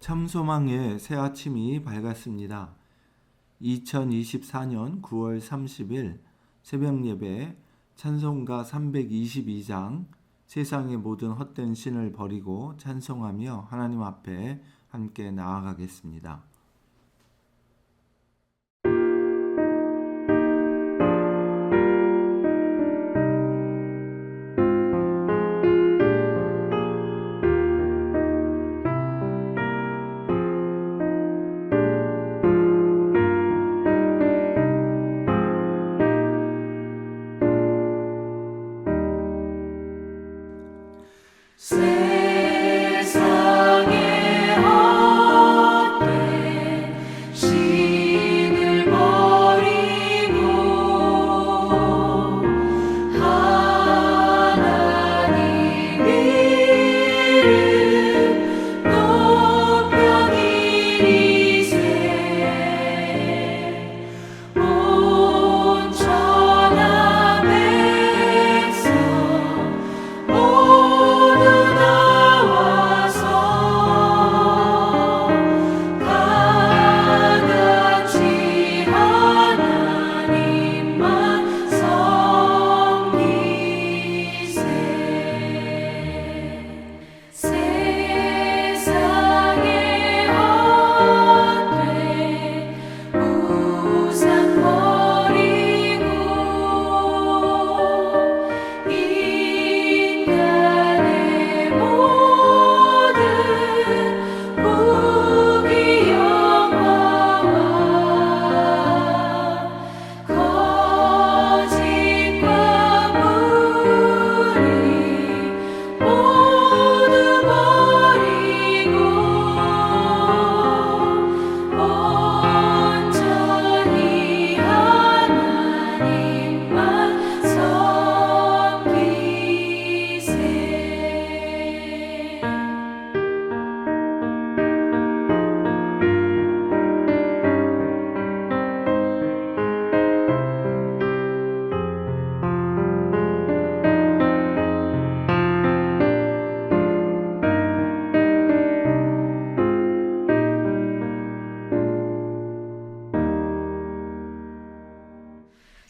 참소망의 새 아침이 밝았습니다. 2024년 9월 30일 새벽 예배 찬송가 322장 세상의 모든 헛된 신을 버리고 찬송하며 하나님 앞에 함께 나아가겠습니다. 세상의 헛된 신을 버리고 하나님 이름 높여 기리세 온 천하 백성 모두 나와서 다같이 하나님만 섬기세. 세상의 헛된 우상 버리고 인간의 모든 부귀 영화와 거짓과 불의 모두 버리고 온전히 하나님만 섬기세.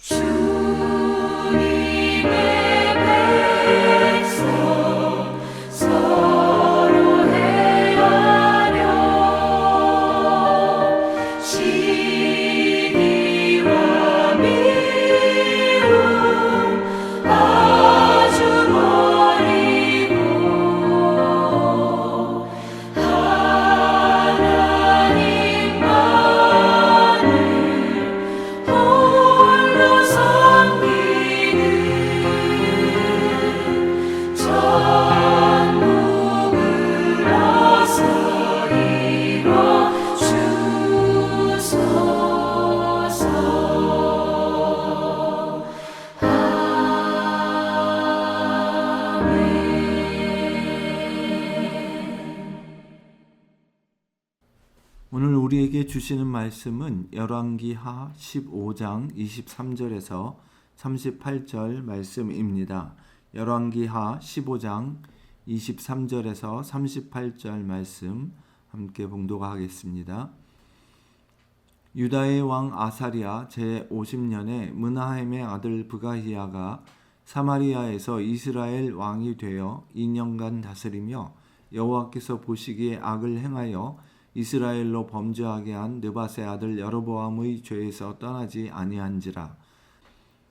주님의 백성 서로 헤아려 시기와 미움 아주 버리고 하나님만을 홀로 섬기는 천국을 어서 이뤄 주소서. 오늘 우리에게 주시는 말씀은 열왕기하 15장 23절에서 38절 말씀입니다. 열왕기하 15장 23절에서 38절 말씀 함께 봉독하겠습니다. 유다의 왕 아사랴 제50년에 므나헴의 아들 브가히야가 사마리아에서 이스라엘 왕이 되어 2년간 다스리며 여호와께서 보시기에 악을 행하여 이스라엘로 범죄하게 한 느밧의 아들 여로보암의 죄에서 떠나지 아니한지라.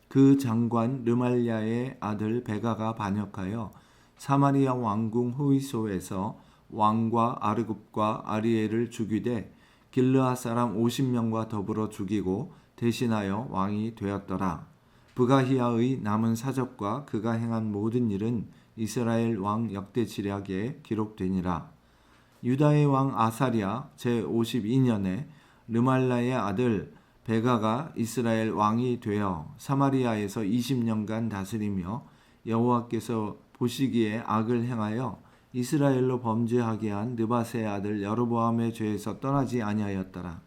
그 장관 르말랴의 아들 베가가 반역하여 사마리아 왕궁 후이소에서 왕과 아르굽과 아리엘을 죽이되 길르앗 사람 50명과 더불어 죽이고 대신하여 왕이 되었더라. 브가히야의 남은 사적과 그가 행한 모든 일은 이스라엘 왕 역대지략에 기록되니라. 유다의 왕 아사랴 제52년에 르말라의 아들 베가가 이스라엘 왕이 되어 사마리아에서 20년간 다스리며 여호와께서 보시기에 악을 행하여 이스라엘로 범죄하게 한 느밧의 아들 여로보암의 죄에서 떠나지 아니하였더라.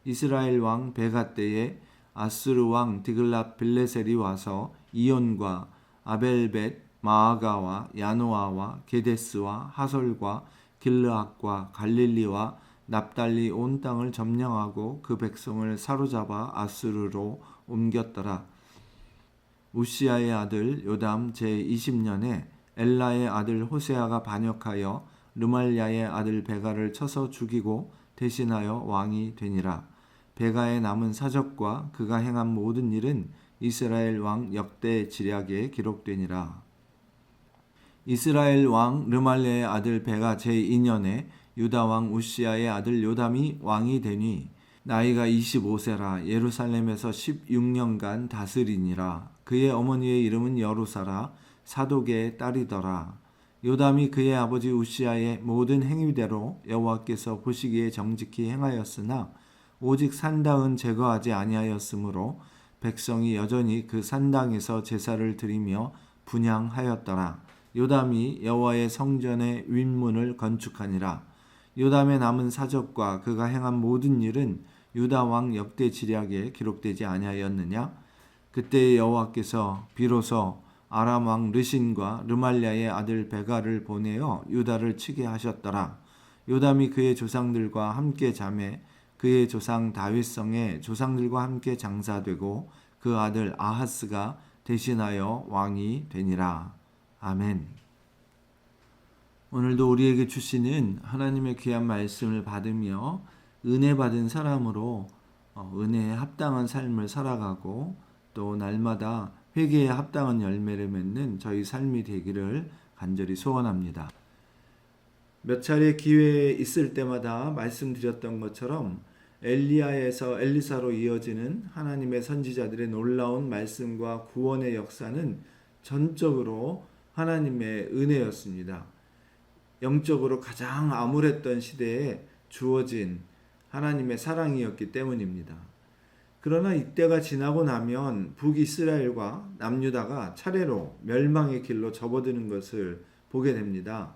이스라엘 왕 베가 때에 아수르 왕 디글랏 빌레셀이 와서 이온과 아벨벳 마아가와 야노아와 게데스와 하솔과 길르앗과 갈릴리와 납달리 온 땅을 점령하고 그 백성을 사로잡아 아수르로 옮겼더라. 우시아의 아들 요담 제20년에 엘라의 아들 호세아가 반역하여 르말야의 아들 베가를 쳐서 죽이고 대신하여 왕이 되니라. 베가의 남은 사적과 그가 행한 모든 일은 이스라엘 왕 역대 지략에 기록되니라. 이스라엘 왕 르말야의 아들 베가 제2년에 유다 왕 우시아의 아들 요담이 왕이 되니 나이가 25세라. 예루살렘에서 16년간 다스리니라. 그의 어머니의 이름은 여루사라. 사독의 딸이더라. 요담이 그의 아버지 우시아의 모든 행위대로 여호와께서 보시기에 정직히 행하였으나 오직 산당은 제거하지 아니하였으므로 백성이 여전히 그 산당에서 제사를 드리며 분향하였더라. 요담이 여호와의 성전의 윗문을 건축하니라. 요담의 남은 사적과 그가 행한 모든 일은 유다 왕 역대 지략에 기록되지 아니하였느냐? 그때 여호와께서 비로소 아람 왕 르신과 르말야의 아들 베가를 보내어 유다를 치게 하셨더라. 요담이 그의 조상들과 함께 자매 그의 조상 다윗성의 조상들과 함께 장사되고 그 아들 아하스가 대신하여 왕이 되니라. 아멘. 오늘도 우리에게 주시는 하나님의 귀한 말씀을 받으며 은혜 받은 사람으로 은혜에 합당한 삶을 살아가고 또 날마다 회개에 합당한 열매를 맺는 저희 삶이 되기를 간절히 소원합니다. 몇 차례 기회 있을 때마다 말씀드렸던 것처럼 엘리야에서 엘리사로 이어지는 하나님의 선지자들의 놀라운 말씀과 구원의 역사는 전적으로 하나님의 은혜였습니다. 영적으로 가장 암울했던 시대에 주어진 하나님의 사랑이었기 때문입니다. 그러나 이때가 지나고 나면 북이스라엘과 남유다가 차례로 멸망의 길로 접어드는 것을 보게 됩니다.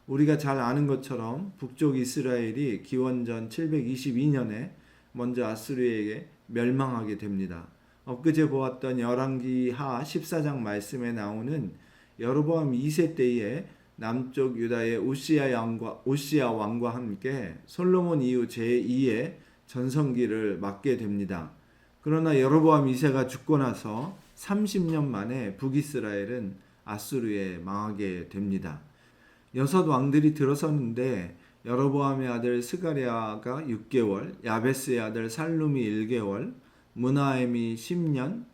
우리가 잘 아는 것처럼 북쪽 이스라엘이 기원전 722년에 먼저 아수르에게 멸망하게 됩니다. 엊그제 보았던 열왕기하 14장 말씀에 나오는 여로보암 2세 때에 남쪽 유다의 오시아 왕과 함께 솔로몬 이후 제2의 전성기를 맞게 됩니다. 그러나 여로보암 2세가 죽고 나서 30년 만에 북이스라엘은 아수르에 망하게 됩니다. 6 왕들이 들어섰는데 여로보암의 아들 스가랴가 6개월, 야베스의 아들 살룸이 1개월, 므나헴이 10년,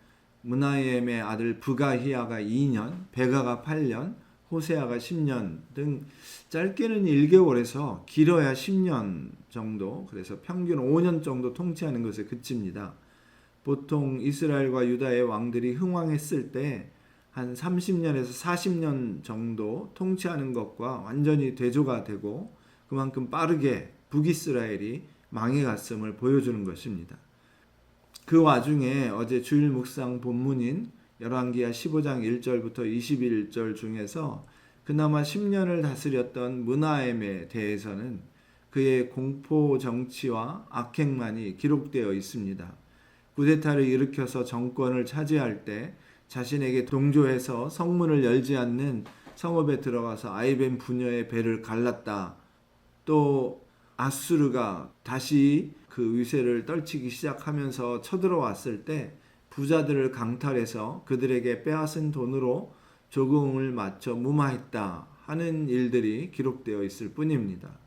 므나헴의 아들 브가히야가 2년, 베가가 8년, 호세아가 10년 등 짧게는 1개월에서 길어야 10년 정도, 그래서 평균 5년 정도 통치하는 것에 그칩니다. 보통 이스라엘과 유다의 왕들이 흥왕했을 때 한 30년에서 40년 정도 통치하는 것과 완전히 대조가 되고 그만큼 빠르게 북이스라엘이 망해갔음을 보여주는 것입니다. 그 와중에 어제 주일 묵상 본문인 열왕기하 15장 1절부터 21절 중에서 그나마 10년을 다스렸던 므나헴에 대해서는 그의 공포 정치와 악행만이 기록되어 있습니다. 쿠데타를 일으켜서 정권을 차지할 때 자신에게 동조해서 성문을 열지 않는 성읍에 들어가서 아이벤 부녀의 배를 갈랐다. 또 아수르가 다시 그 위세를 떨치기 시작하면서 쳐들어왔을 때 부자들을 강탈해서 그들에게 빼앗은 돈으로 조공을 맞춰 무마했다 하는 일들이 기록되어 있을 뿐입니다.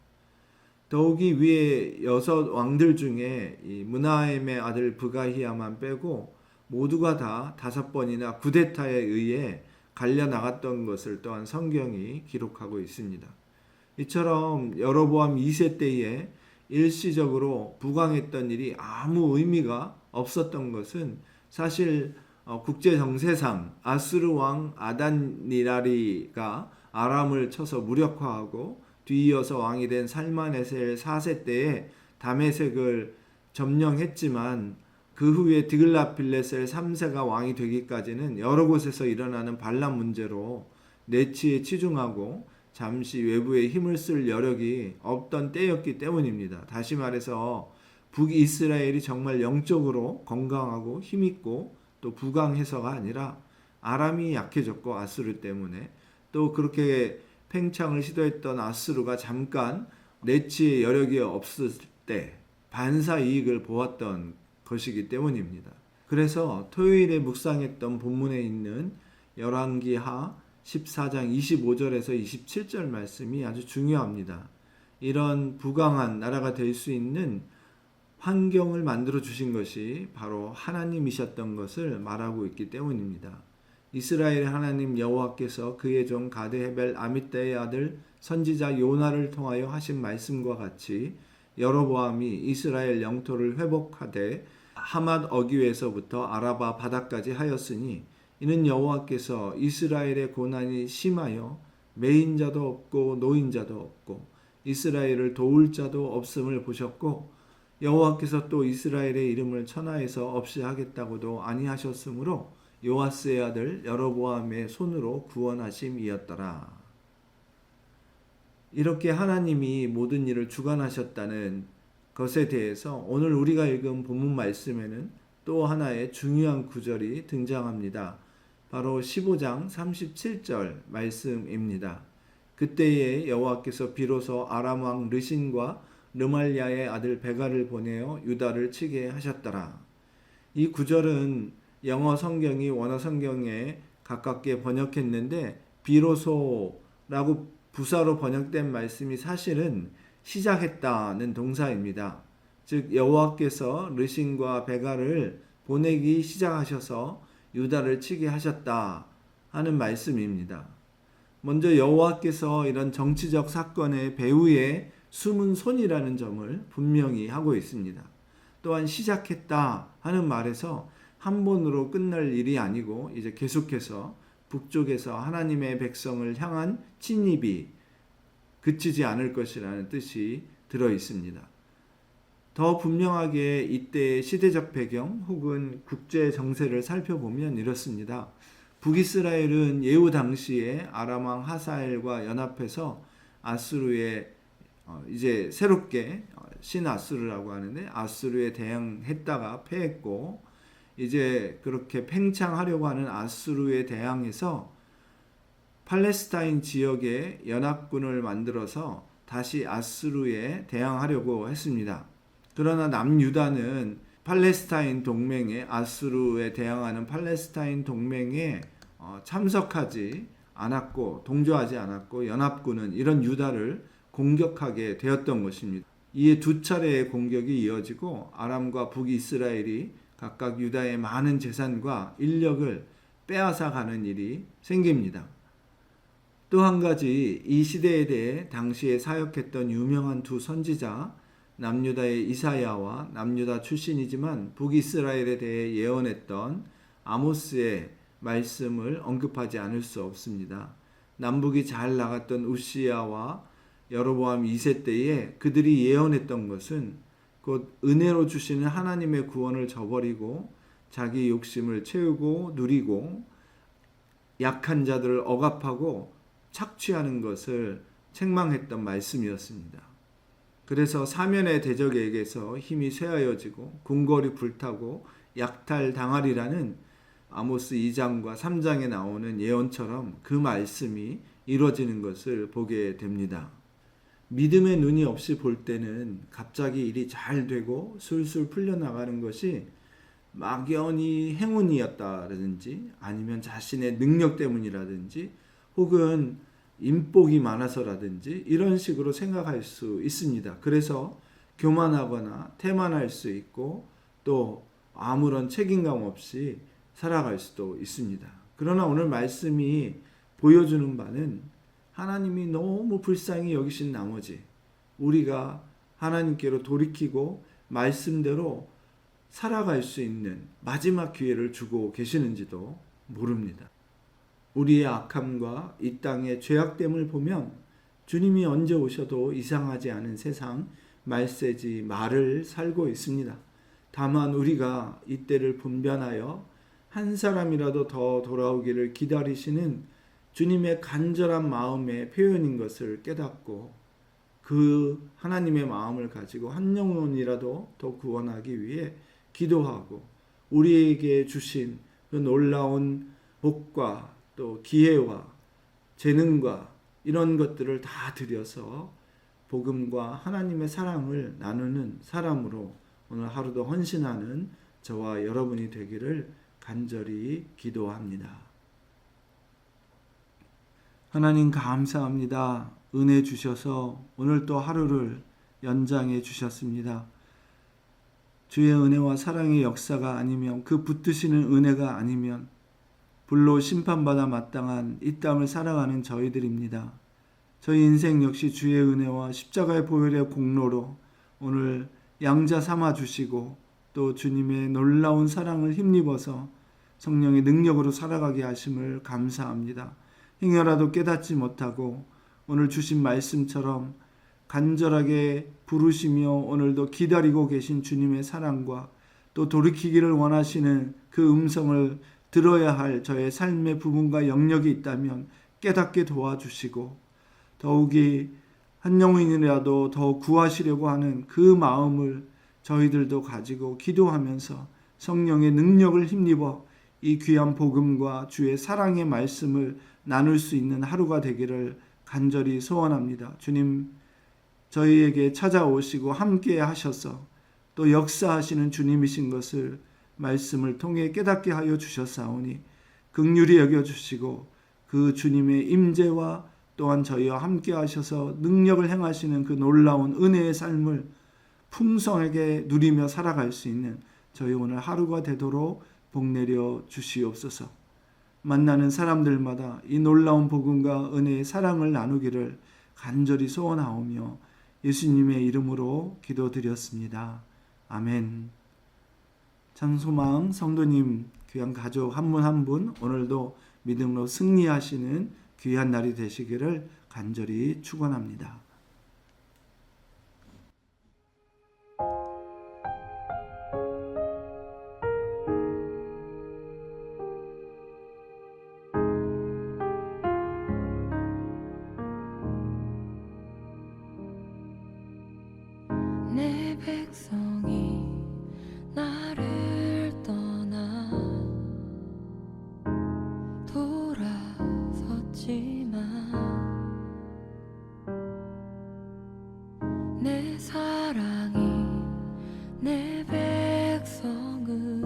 더욱이 위에 6 왕들 중에 이 므나헴의 아들 브가히야만 빼고 모두가 다 5번이나 구데타에 의해 갈려나갔던 것을 또한 성경이 기록하고 있습니다. 이처럼 여로보암 2세 때에 일시적으로 부강했던 일이 아무 의미가 없었던 것은 사실 국제 정세상 아수르 왕 아단니라리가 아람을 쳐서 무력화하고 뒤이어서 왕이 된 살마네셀 4세 때에 다메섹을 점령했지만 그 후에 드글라필레셀 3세가 왕이 되기까지는 여러 곳에서 일어나는 반란 문제로 내치에 치중하고 잠시 외부에 힘을 쓸 여력이 없던 때였기 때문입니다. 다시 말해서 북이스라엘이 정말 영적으로 건강하고 힘있고 또 부강해서가 아니라 아람이 약해졌고 아수르 때문에 또 그렇게 팽창을 시도했던 아수르가 잠깐 내치의 여력이 없을 때 반사 이익을 보았던 것이기 때문입니다. 그래서 토요일에 묵상했던 본문에 있는 열왕기하 14장 25절에서 27절 말씀이 아주 중요합니다. 이런 부강한 나라가 될 수 있는 환경을 만들어 주신 것이 바로 하나님이셨던 것을 말하고 있기 때문입니다. 이스라엘의 하나님 여호와께서 그의 종 가드 헤벨 아미떼의 아들 선지자 요나를 통하여 하신 말씀과 같이 여로보암이 이스라엘 영토를 회복하되 하맛 어귀에서부터 아라바 바다까지 하였으니 이는 여호와께서 이스라엘의 고난이 심하여 매인자도 없고 노인자도 없고 이스라엘을 도울 자도 없음을 보셨고 여호와께서 또 이스라엘의 이름을 천하에서 없이 하겠다고도 아니하셨으므로 요아스의 아들 여로보암의 손으로 구원하심이었더라. 이렇게 하나님이 모든 일을 주관하셨다는 것에 대해서 오늘 우리가 읽은 본문 말씀에는 또 하나의 중요한 구절이 등장합니다. 바로 15장 37절 말씀입니다. 그때에 여호와께서 비로소 아람 왕 르신과 르말리아의 아들 베가를 보내어 유다를 치게 하셨더라. 이 구절은 영어 성경이 원어 성경에 가깝게 번역했는데 비로소라고 부사로 번역된 말씀이 사실은 시작했다는 동사입니다. 즉 여호와께서 르신과 베가를 보내기 시작하셔서 유다를 치게 하셨다 하는 말씀입니다. 먼저 여호와께서 이런 정치적 사건의 배후에 숨은 손이라는 점을 분명히 하고 있습니다. 또한 시작했다 하는 말에서 한 번으로 끝날 일이 아니고 이제 계속해서 북쪽에서 하나님의 백성을 향한 침입이 그치지 않을 것이라는 뜻이 들어 있습니다. 더 분명하게 이때의 시대적 배경 혹은 국제 정세를 살펴보면 이렇습니다. 북이스라엘은 예후 당시에 아람 왕 하사엘과 연합해서 아수르에 이제 새롭게 신아수르라고 하는데 아수르에 대항했다가 패했고 이제 그렇게 팽창하려고 하는 아수르에 대항해서 팔레스타인 지역에 연합군을 만들어서 다시 아수르에 대항하려고 했습니다. 그러나 남유다는 팔레스타인 동맹에 아수르에 대항하는 팔레스타인 동맹에 참석하지 않았고 동조하지 않았고 연합군은 이런 유다를 공격하게 되었던 것입니다. 이에 두 차례의 공격이 이어지고 아람과 북이스라엘이 각각 유다의 많은 재산과 인력을 빼앗아 가는 일이 생깁니다. 또 한 가지 이 시대에 대해 당시에 사역했던 유명한 두 선지자 남유다의 이사야와 남유다 출신이지만 북이스라엘에 대해 예언했던 아모스의 말씀을 언급하지 않을 수 없습니다. 남북이 잘 나갔던 우시야와 여로보암 2세 때에 그들이 예언했던 것은 곧 은혜로 주시는 하나님의 구원을 저버리고 자기 욕심을 채우고 누리고 약한 자들을 억압하고 착취하는 것을 책망했던 말씀이었습니다. 그래서 사면의 대적에게서 힘이 쇠하여지고 궁궐이 불타고 약탈당하리라는 아모스 2장과 3장에 나오는 예언처럼 그 말씀이 이루어지는 것을 보게 됩니다. 믿음의 눈이 없이 볼 때는 갑자기 일이 잘 되고 술술 풀려나가는 것이 막연히 행운이었다라든지 아니면 자신의 능력 때문이라든지 혹은 인복이 많아서라든지 이런 식으로 생각할 수 있습니다. 그래서 교만하거나 태만할 수 있고 또 아무런 책임감 없이 살아갈 수도 있습니다. 그러나 오늘 말씀이 보여주는 바는 하나님이 너무 불쌍히 여기신 나머지 우리가 하나님께로 돌이키고 말씀대로 살아갈 수 있는 마지막 기회를 주고 계시는지도 모릅니다. 우리의 악함과 이 땅의 죄악됨을 보면 주님이 언제 오셔도 이상하지 않은 세상 말세지 말을 살고 있습니다. 다만 우리가 이때를 분별하여 한 사람이라도 더 돌아오기를 기다리시는 주님의 간절한 마음의 표현인 것을 깨닫고 그 하나님의 마음을 가지고 한 영혼이라도 더 구원하기 위해 기도하고 우리에게 주신 그 놀라운 복과 또 기회와 재능과 이런 것들을 다 들여서 복음과 하나님의 사랑을 나누는 사람으로 오늘 하루도 헌신하는 저와 여러분이 되기를 간절히 기도합니다. 하나님 감사합니다. 은혜 주셔서 오늘 또 하루를 연장해 주셨습니다. 주의 은혜와 사랑의 역사가 아니면 그 붙드시는 은혜가 아니면 불로 심판받아 마땅한 이 땅을 살아가는 저희들입니다. 저희 인생 역시 주의 은혜와 십자가의 보혈의 공로로 오늘 양자 삼아 주시고 또 주님의 놀라운 사랑을 힘입어서 성령의 능력으로 살아가게 하심을 감사합니다. 행여라도 깨닫지 못하고 오늘 주신 말씀처럼 간절하게 부르시며 오늘도 기다리고 계신 주님의 사랑과 또 돌이키기를 원하시는 그 음성을 들어야 할 저의 삶의 부분과 영역이 있다면 깨닫게 도와주시고 더욱이 한 영혼이라도 더 구하시려고 하는 그 마음을 저희들도 가지고 기도하면서 성령의 능력을 힘입어 이 귀한 복음과 주의 사랑의 말씀을 나눌 수 있는 하루가 되기를 간절히 소원합니다. 주님, 저희에게 찾아오시고 함께 하셔서 또 역사하시는 주님이신 것을 말씀을 통해 깨닫게 하여 주셨사오니 긍휼히 여겨주시고 그 주님의 임재와 또한 저희와 함께 하셔서 능력을 행하시는 그 놀라운 은혜의 삶을 풍성하게 누리며 살아갈 수 있는 저희 오늘 하루가 되도록 복내려 주시옵소서. 만나는 사람들마다 이 놀라운 복음과 은혜의 사랑을 나누기를 간절히 소원하오며 예수님의 이름으로 기도드렸습니다. 아멘. 장소망 성도님 귀한 가족 한 분 한 분 오늘도 믿음으로 승리하시는 귀한 날이 되시기를 간절히 축원합니다. 내 백성이 나를 떠나 돌아섰지만 내 사랑이 내 백성을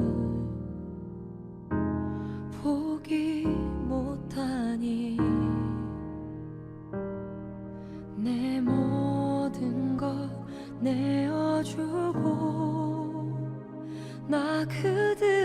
포기 못하니 내 모든 것 내어주고 나 그들